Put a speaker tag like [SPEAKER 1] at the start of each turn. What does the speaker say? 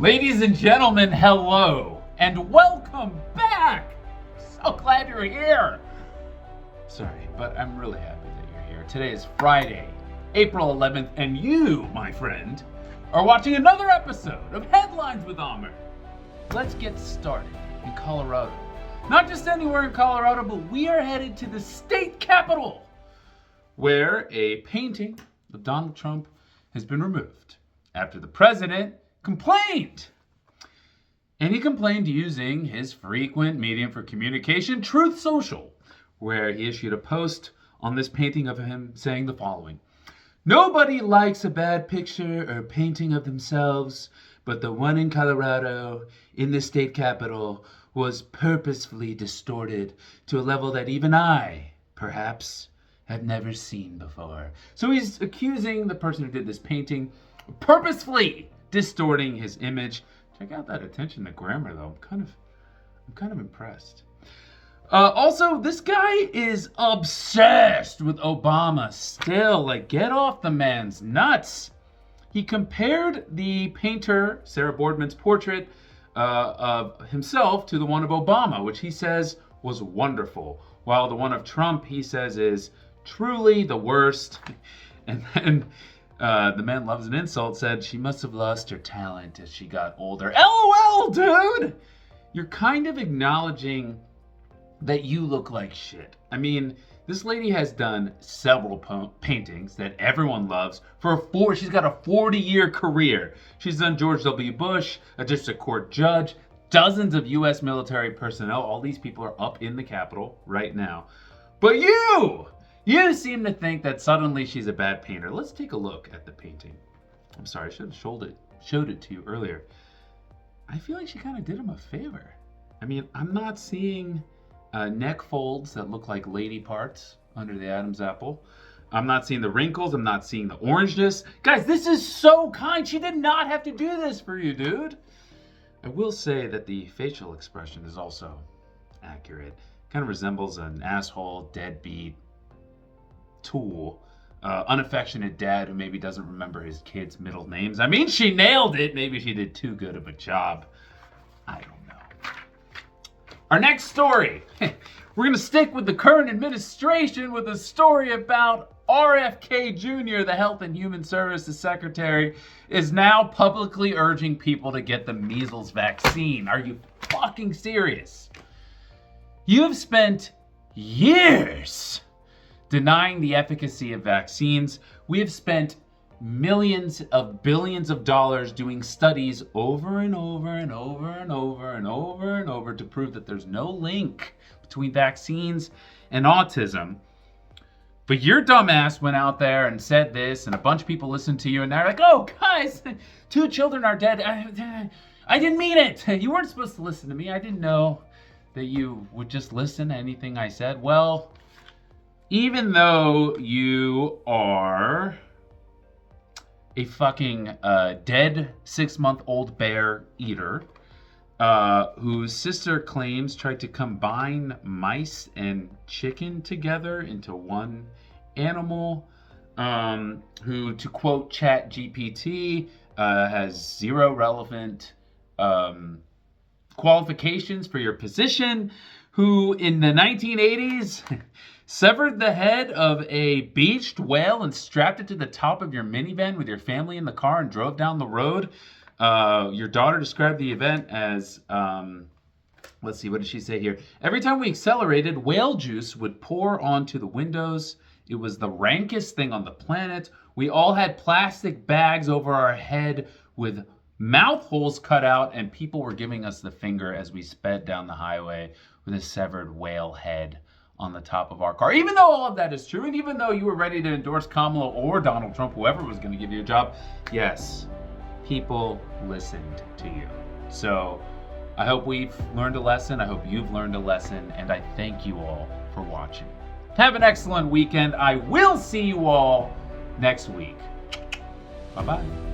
[SPEAKER 1] Ladies and gentlemen, hello, and welcome back! So glad you're here! Sorry, but I'm really happy that you're here. Today is Friday, April 11th, and you, my friend, are watching another episode of Headlines with Amr. Let's get started in Colorado. Not just anywhere in Colorado, but we are headed to the state capitol, where a painting of Donald Trump has been removed after the president complained. And he complained using his frequent medium for communication, Truth Social, where he issued a post on this painting of him saying the following: "Nobody likes a bad picture or painting of themselves, but the one in Colorado, in the state capitol, was purposefully distorted to a level that even I, perhaps, have never seen before." So he's accusing the person who did this painting of purposefully distorting his image. Check out that attention to grammar, though. I'm kind of impressed. Also, this guy is obsessed with Obama still. Like, get off the man's nuts. He compared the painter Sarah Boardman's portrait of himself to the one of Obama, which he says was wonderful, while the one of Trump he says is truly the worst. And then the man loves an insult said she must have lost her talent as she got older. LOL, dude! You're kind of acknowledging that you look like shit. I mean, this lady has done several paintings that everyone loves she's got a 40-year career. She's done George W. Bush, a district court judge, dozens of U.S. military personnel. All these people are up in the Capitol right now. But you seem to think that suddenly she's a bad painter. Let's take a look at the painting. I'm sorry, I should have showed it to you earlier. I feel like she kind of did him a favor. I mean, I'm not seeing neck folds that look like lady parts under the Adam's apple. I'm not seeing the wrinkles. I'm not seeing the orangeness. Guys, this is so kind. She did not have to do this for you, dude. I will say that the facial expression is also accurate. Kind of resembles an asshole, deadbeat, tool, unaffectionate dad who maybe doesn't remember his kids' middle names. I mean, she nailed it. Maybe she did too good of a job. I don't know. Our next story. We're going to stick with the current administration with a story about RFK Jr., the Health and Human Services Secretary, is now publicly urging people to get the measles vaccine. Are you fucking serious? You have spent years denying the efficacy of vaccines. We have spent millions of billions of dollars doing studies over and over and over and over and over and over to prove that there's no link between vaccines and autism. But your dumbass went out there and said this, and a bunch of people listened to you, and they're like, "Oh, guys, 2 children are dead. I didn't mean it. You weren't supposed to listen to me. I didn't know that you would just listen to anything I said." Well, even though you are a fucking dead 6-month-old bear eater whose sister claims tried to combine mice and chicken together into one animal, who, to quote ChatGPT, has 0 relevant qualifications for your position, who in the 1980s severed the head of a beached whale and strapped it to the top of your minivan with your family in the car and drove down the road. Your daughter described the event as, let's see, what did she say here? "Every time we accelerated, whale juice would pour onto the windows. It was the rankest thing on the planet. We all had plastic bags over our head with mouth holes cut out, and people were giving us the finger as we sped down the highway with a severed whale head on the top of our car." Even though all of that is true, and even though you were ready to endorse Kamala or Donald Trump, whoever was going to give you a job, yes, people listened to you. So I hope we've learned a lesson. I hope you've learned a lesson, and I thank you all for watching. Have an excellent weekend. I will see you all next week. Bye-bye.